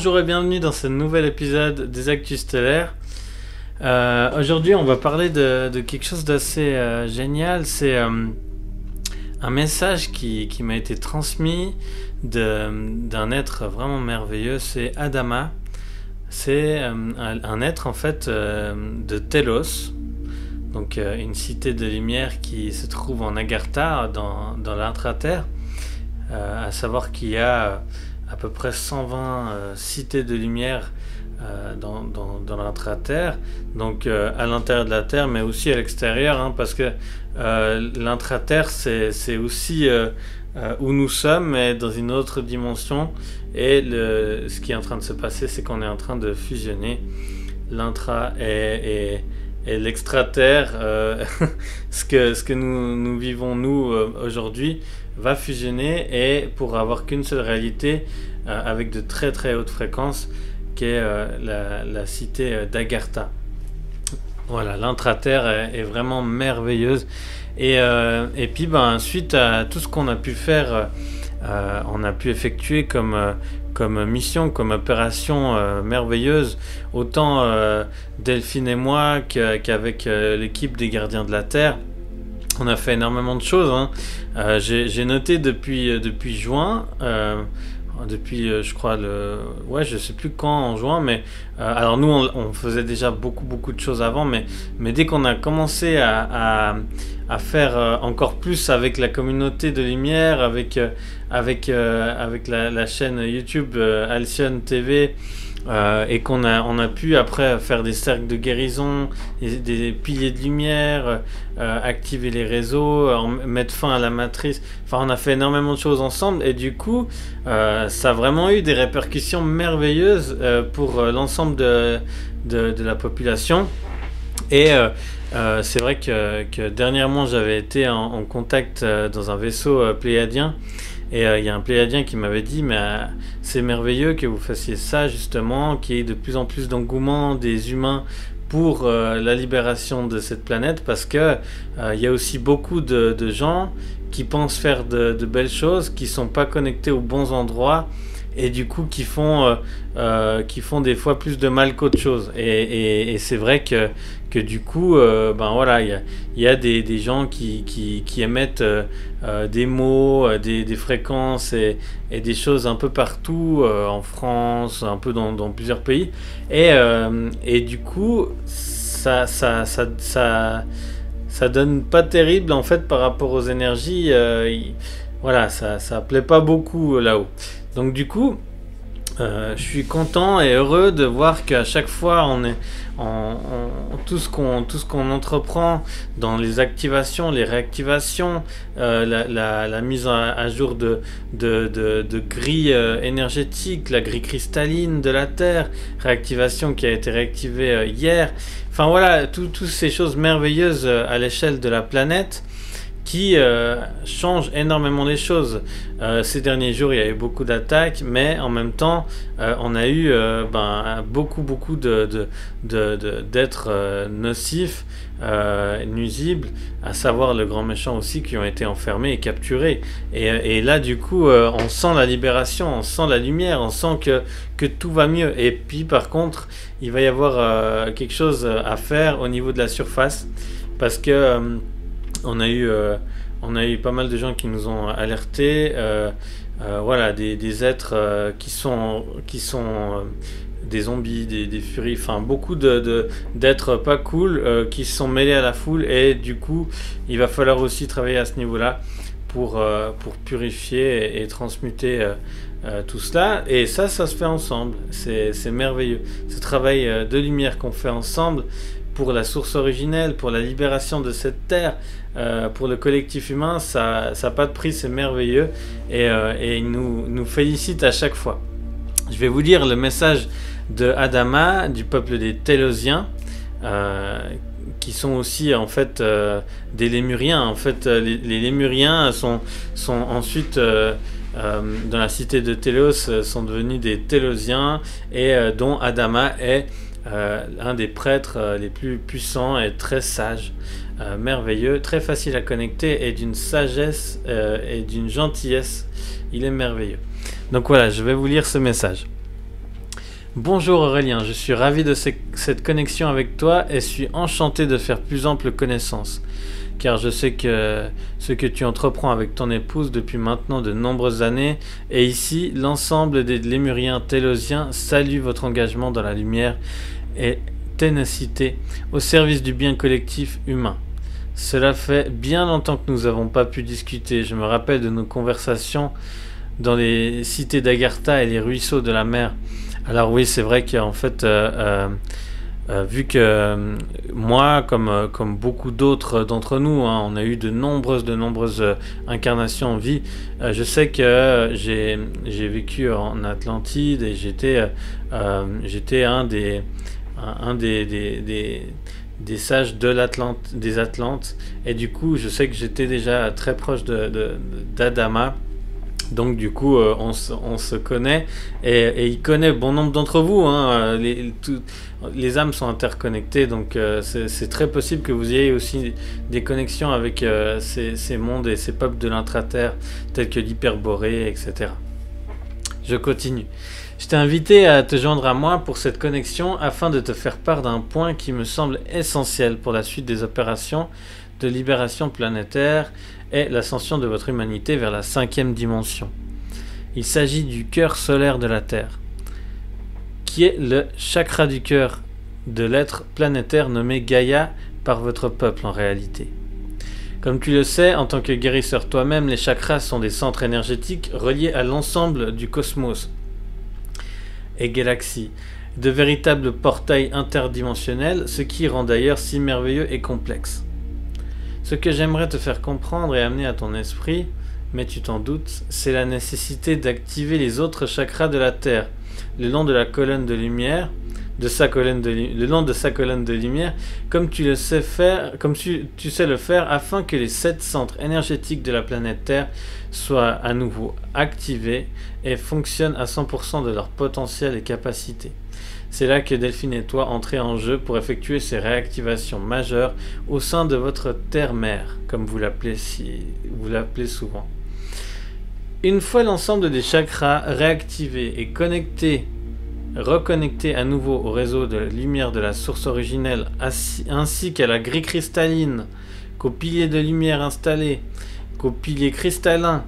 Bonjour et bienvenue dans ce nouvel épisode des Actus Stellaires. Aujourd'hui, on va parler de quelque chose d'assez génial. C'est un message qui m'a été transmis d'un être vraiment merveilleux. C'est Adama. C'est un être en fait de Telos, donc une cité de lumière qui se trouve en Agartha, dans l'intra-terre. À savoir qu'il y a à peu près 120 cités de lumière dans l'intra-terre, donc à l'intérieur de la Terre, mais aussi à l'extérieur, parce que l'intra-terre, c'est aussi où nous sommes, mais dans une autre dimension. Et ce qui est en train de se passer, c'est qu'on est en train de fusionner l'intra et l'extra-terre. ce que nous vivons, nous, aujourd'hui, va fusionner et pour avoir qu'une seule réalité avec de très très hautes fréquences, qui est la cité d'Agartha. Voilà, l'intra-terre est vraiment merveilleuse. Et puis suite à tout ce qu'on a pu faire, on a pu effectuer comme mission, comme opération merveilleuse, autant Delphine et moi qu'avec l'équipe des gardiens de la Terre. On a fait énormément de choses. J'ai noté depuis juin, depuis je crois je sais plus quand en juin, mais alors nous on faisait déjà beaucoup de choses avant, mais dès qu'on a commencé à faire encore plus avec la communauté de lumière, avec la chaîne YouTube Alcyon TV, et qu'on a pu après faire des cercles de guérison, des piliers de lumière, activer les réseaux, mettre fin à la matrice. Enfin, on a fait énormément de choses ensemble, et du coup ça a vraiment eu des répercussions merveilleuses pour l'ensemble de la population. Et c'est vrai que dernièrement j'avais été en contact dans un vaisseau pléiadien. Et il y a un pléiadien qui m'avait dit mais c'est merveilleux que vous fassiez ça justement, qu'il y ait de plus en plus d'engouement des humains pour la libération de cette planète, parce que il y a aussi beaucoup de gens qui pensent faire de belles choses, qui sont pas connectés aux bons endroits, et du coup qui font des fois plus de mal qu'autre chose. Et c'est vrai que du coup il y a des gens qui émettent des mots, des fréquences et des choses un peu partout, en France, un peu dans plusieurs pays, et du coup ça donne pas terrible en fait par rapport aux énergies. Ça plaît pas beaucoup là-haut. Donc du coup, je suis content et heureux de voir qu'à chaque fois tout ce qu'on entreprend dans les activations, les réactivations, la mise à jour de grilles énergétiques, la grille cristalline de la Terre, réactivation qui a été réactivée hier. Enfin voilà, toutes ces choses merveilleuses à l'échelle de la planète, qui change énormément les choses. Ces derniers jours, il y a eu beaucoup d'attaques, mais en même temps, on a eu beaucoup d'êtres nocifs, nuisibles, à savoir le grand méchant aussi, qui ont été enfermés et capturés. Et là, du coup, on sent la libération, on sent la lumière, on sent que tout va mieux. Et puis, par contre, il va y avoir quelque chose à faire au niveau de la surface, parce que on a eu pas mal de gens qui nous ont alertés, des êtres qui sont des zombies, des furies, enfin beaucoup d'êtres pas cool qui se sont mêlés à la foule, et du coup il va falloir aussi travailler à ce niveau-là pour purifier et transmuter tout cela. Et ça se fait ensemble, c'est merveilleux, ce travail de lumière qu'on fait ensemble pour la source originelle, pour la libération de cette terre, pour le collectif humain. Ça n'a pas de prix, c'est merveilleux, et il nous félicite à chaque fois. Je vais vous lire le message de Adama, du peuple des Télosiens, qui sont aussi en fait des Lémuriens. En fait, les Lémuriens sont ensuite dans la cité de Télos, sont devenus des Télosiens, et dont Adama est un des prêtres les plus puissants et très sages, merveilleux, très facile à connecter, et d'une sagesse et d'une gentillesse. Il est merveilleux. Donc voilà, je vais vous lire ce message. Bonjour Aurélien, je suis ravi de cette connexion avec toi et suis enchanté de faire plus ample connaissance. Car je sais que ce que tu entreprends avec ton épouse depuis maintenant de nombreuses années, et ici, l'ensemble des Lémuriens télosiens salue votre engagement dans la lumière et ténacité au service du bien collectif humain. Cela fait bien longtemps que nous n'avons pas pu discuter. Je me rappelle de nos conversations dans les cités d'Agartha et les ruisseaux de la mer. Alors oui, c'est vrai qu'en fait, vu que moi, comme beaucoup d'autres d'entre nous, hein, on a eu de nombreuses incarnations en vie, je sais que j'ai vécu en Atlantide et j'étais un des sages des Atlantes, et du coup je sais que j'étais déjà très proche d'Adama. Donc du coup on se connaît, et il connaît bon nombre d'entre vous, hein. Les âmes sont interconnectées, donc c'est très possible que vous ayez aussi des connexions avec ces mondes et ces peuples de l'intraterre tels que l'Hyperborée, etc. Je continue. Je t'ai invité à te joindre à moi pour cette connexion afin de te faire part d'un point qui me semble essentiel pour la suite des opérations de libération planétaire et l'ascension de votre humanité vers la 5e dimension. Il s'agit du cœur solaire de la Terre, qui est le chakra du cœur de l'être planétaire nommé Gaïa par votre peuple en réalité. Comme tu le sais, en tant que guérisseur toi-même, les chakras sont des centres énergétiques reliés à l'ensemble du cosmos et galaxies, de véritables portails interdimensionnels, ce qui rend d'ailleurs si merveilleux et complexe. Ce que j'aimerais te faire comprendre et amener à ton esprit, mais tu t'en doutes, c'est la nécessité d'activer les autres chakras de la Terre, le long de la colonne de lumière, le long de sa colonne de lumière, comme tu sais le faire, afin que les 7 centres énergétiques de la planète Terre soient à nouveau activés et fonctionnent à 100% de leur potentiel et capacité. C'est là que Delphine et toi entrez en jeu pour effectuer ces réactivations majeures au sein de votre terre-mère, comme vous l'appelez souvent. Une fois l'ensemble des chakras réactivés et reconnectés à nouveau au réseau de lumière de la source originelle, ainsi qu'à la grille cristalline, qu'aux piliers de lumière installés, qu'aux piliers cristallins,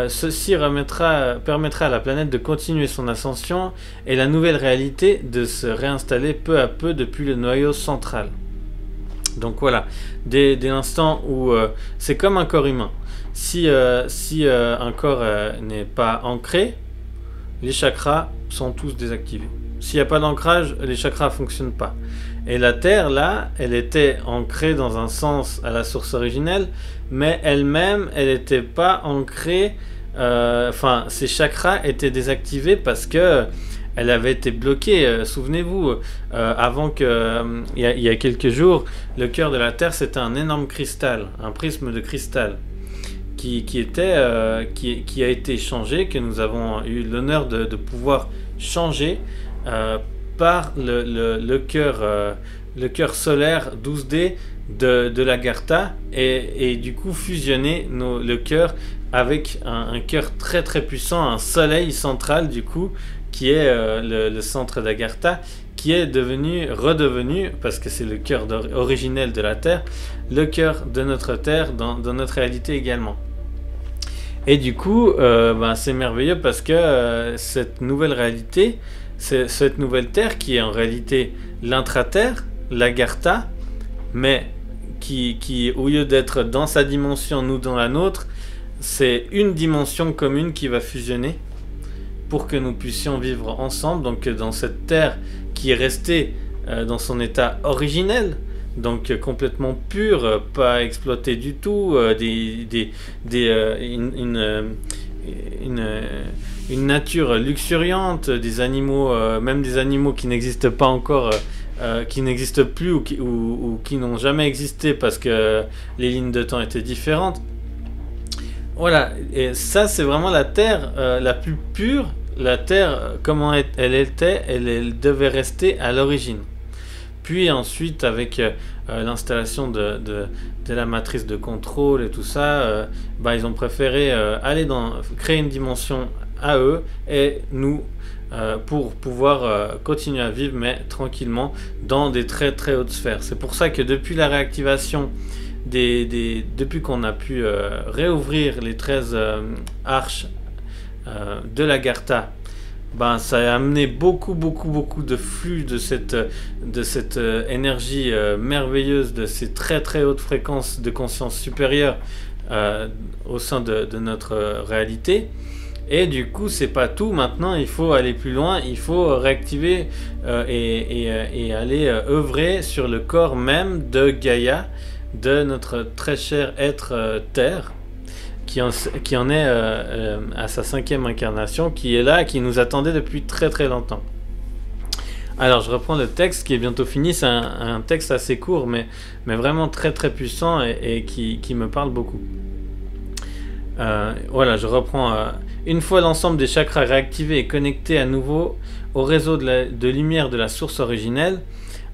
ceci permettra à la planète de continuer son ascension et la nouvelle réalité de se réinstaller peu à peu depuis le noyau central. Donc voilà, dès l'instant où c'est comme un corps humain. Si un corps n'est pas ancré, les chakras sont tous désactivés. S'il n'y a pas d'ancrage, les chakras ne fonctionnent pas. Et la Terre, là, elle était ancrée dans un sens à la source originelle, mais elle-même, elle n'était pas ancrée. Ses chakras étaient désactivés parce que elle avait été bloquée. Souvenez-vous, avant que, il y a quelques jours, le cœur de la Terre, c'était un énorme cristal, un prisme de cristal, qui a été changé, que nous avons eu l'honneur de pouvoir changer par le cœur solaire 12D de l'Agartha, et du coup fusionner le cœur avec un cœur très très puissant, un soleil central du coup, qui est le centre d'Agartha, qui est redevenu, parce que c'est le cœur originel de la Terre, le cœur de notre Terre dans notre réalité également. Et du coup, c'est merveilleux parce que cette nouvelle réalité, cette nouvelle Terre qui est en réalité l'intraterre, l'Agartha, mais qui au lieu d'être dans sa dimension, nous dans la nôtre, c'est une dimension commune qui va fusionner pour que nous puissions vivre ensemble, donc dans cette Terre qui est restée dans son état originel, donc complètement pure, pas exploitée du tout, une nature luxuriante, des animaux, même des animaux qui n'existent pas encore, qui n'existent plus ou qui n'ont jamais existé parce que les lignes de temps étaient différentes. Voilà, et ça c'est vraiment la Terre la plus pure, la Terre comment elle était, elle devait rester à l'origine. Puis ensuite, avec l'installation de la matrice de contrôle et tout ça, ils ont préféré créer une dimension à eux et nous pour pouvoir continuer à vivre, mais tranquillement, dans des très très hautes sphères. C'est pour ça que depuis la réactivation, depuis qu'on a pu réouvrir les 13 arches de l'Agartha, ben, ça a amené beaucoup de flux de cette énergie merveilleuse, de ces très très hautes fréquences de conscience supérieure au sein de notre réalité. Et du coup, c'est pas tout. Maintenant, il faut aller plus loin. Il faut réactiver et aller œuvrer sur le corps même de Gaïa, de notre très cher être Terre, qui en est à sa 5e incarnation, qui est là, qui nous attendait depuis très très longtemps. Alors, je reprends le texte qui est bientôt fini. C'est un texte assez court, mais vraiment très très puissant et qui me parle beaucoup. Voilà, je reprends. Une fois l'ensemble des chakras réactivés et connectés à nouveau au réseau de lumière de la source originelle,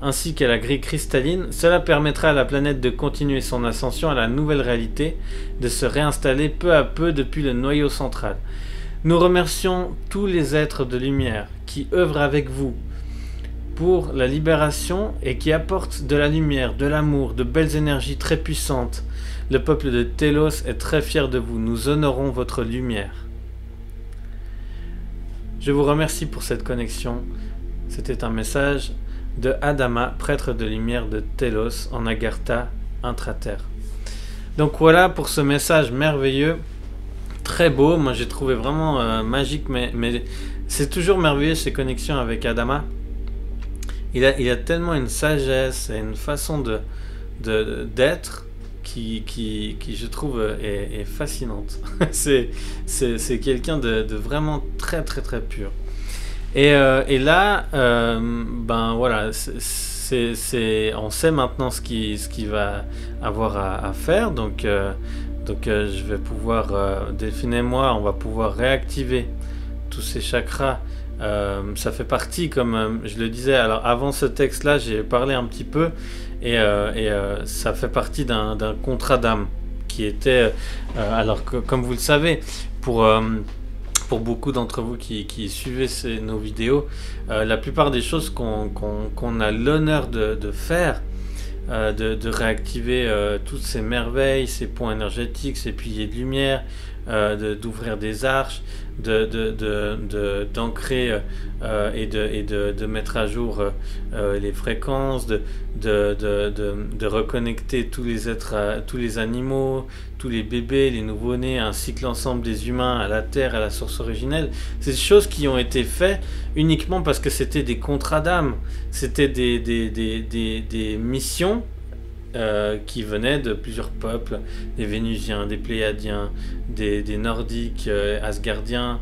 ainsi qu'à la grille cristalline, cela permettra à la planète de continuer son ascension à la nouvelle réalité, de se réinstaller peu à peu depuis le noyau central. Nous remercions tous les êtres de lumière qui œuvrent avec vous pour la libération et qui apportent de la lumière, de l'amour, de belles énergies très puissantes. Le peuple de Telos est très fier de vous. Nous honorons votre lumière. Je vous remercie pour cette connexion. C'était un message de Adama, prêtre de lumière de Telos en Agartha intraterre. Donc voilà pour ce message merveilleux, très beau. Moi j'ai trouvé vraiment magique, mais c'est toujours merveilleux ces connexions avec Adama. Il a tellement une sagesse et une façon d'être qui je trouve est fascinante. c'est quelqu'un de vraiment très très très pur. Et là, ben voilà, on sait maintenant ce qu'il va avoir à faire. Donc je vais pouvoir, Delphine et moi, on va pouvoir réactiver tous ces chakras. Ça fait partie, comme je le disais, alors avant ce texte-là, j'ai parlé un petit peu, et ça fait partie d'un contrat d'âme qui était, alors que, comme vous le savez, pour beaucoup d'entre vous qui suivez nos vidéos, la plupart des choses qu'on a l'honneur de faire, de réactiver toutes ces merveilles, ces points énergétiques, ces piliers de lumière, d'ouvrir des arches, d'ancrer et de mettre à jour les fréquences, de reconnecter tous les êtres, tous les animaux, tous les bébés, les nouveau-nés, ainsi que l'ensemble des humains à la Terre, à la source originelle. C'est des choses qui ont été faites uniquement parce que c'était des contrats d'âme, c'était des missions qui venaient de plusieurs peuples, des Vénusiens, des Pléiadiens, des Nordiques, Asgardiens,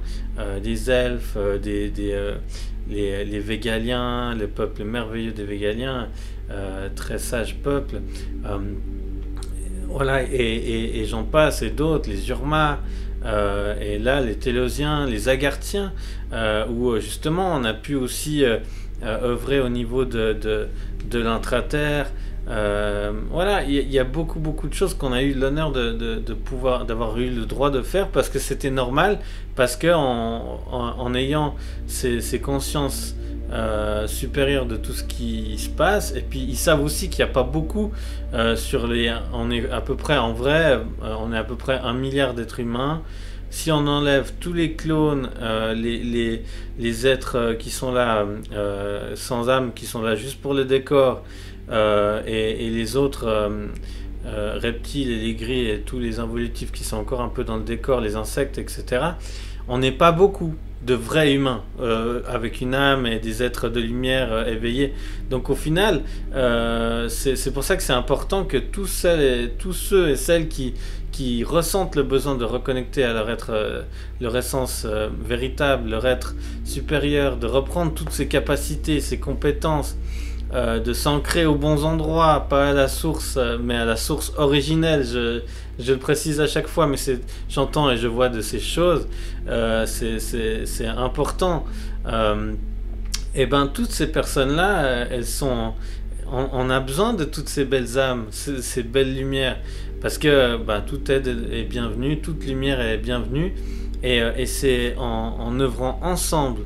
des Elfes, les Végaliens, le peuple merveilleux des Végaliens, très sage peuple. Voilà, et j'en passe, et d'autres, les Urma, et là les Télosiens, les Agarthiens, où justement on a pu aussi œuvrer au niveau de l'intraterre. Voilà, il y a beaucoup de choses qu'on a eu l'honneur d'avoir eu le droit de faire parce que c'était normal, parce que en ayant ces consciences supérieures de tout ce qui se passe, et puis ils savent aussi qu'il n'y a pas beaucoup on est à peu près, en vrai, on est à peu près 1 milliard d'êtres humains. Si on enlève tous les clones, les êtres qui sont là sans âme, qui sont là juste pour le décor, et les autres reptiles et les gris et tous les involutifs qui sont encore un peu dans le décor, les insectes, etc. On n'est pas beaucoup de vrais humains avec une âme et des êtres de lumière éveillés. Donc au final, c'est pour ça que c'est important que tous ceux et celles qui ressentent le besoin de reconnecter à leur essence véritable, leur être supérieur, de reprendre toutes ces capacités, ces compétences, de s'ancrer aux bons endroits, pas à la source, mais à la source originelle. Je le précise à chaque fois, mais j'entends et je vois de ces choses. C'est important. Et ben toutes ces personnes-là, on a besoin de toutes ces belles âmes, ces belles lumières, parce que toute aide est bienvenue, toute lumière est bienvenue, et c'est en œuvrant ensemble,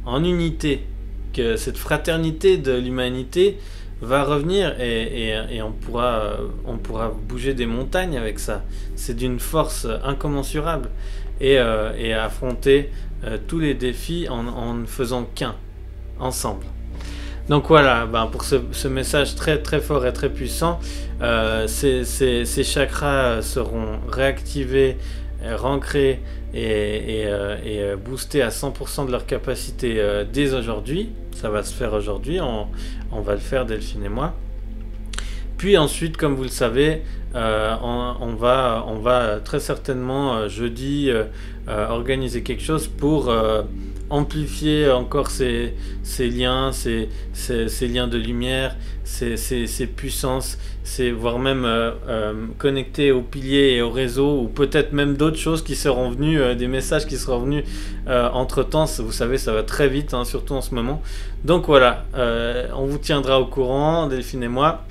en unité, que cette fraternité de l'humanité va revenir et on pourra bouger des montagnes avec ça. C'est d'une force incommensurable et affronter tous les défis en ne faisant qu'un, ensemble. Donc voilà, pour ce message très très fort et très puissant, ces chakras seront réactivés, rancrés et boostés à 100% de leur capacité dès aujourd'hui. Ça va se faire aujourd'hui, on va le faire, Delphine et moi. Puis ensuite, comme vous le savez, on va très certainement jeudi organiser quelque chose pour amplifier encore ces liens, ces liens de lumière, ces puissances, voire même connecter aux piliers et au réseau, ou peut-être même d'autres choses qui seront venues, des messages qui seront venus entre temps. Vous savez, ça va très vite, hein, surtout en ce moment. Donc voilà, on vous tiendra au courant, Delphine et moi.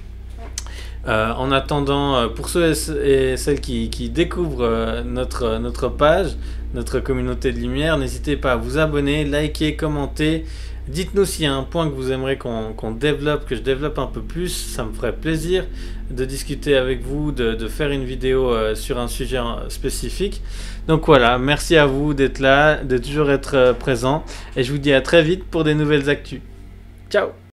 En attendant, pour ceux et celles qui découvrent notre page, notre communauté de lumière, n'hésitez pas à vous abonner, liker, commenter. Dites-nous s'il y a un point que vous aimeriez qu'on développe, que je développe un peu plus. Ça me ferait plaisir de discuter avec vous, de faire une vidéo sur un sujet spécifique. Donc voilà, merci à vous d'être là, de toujours être présent. Et je vous dis à très vite pour des nouvelles actus. Ciao!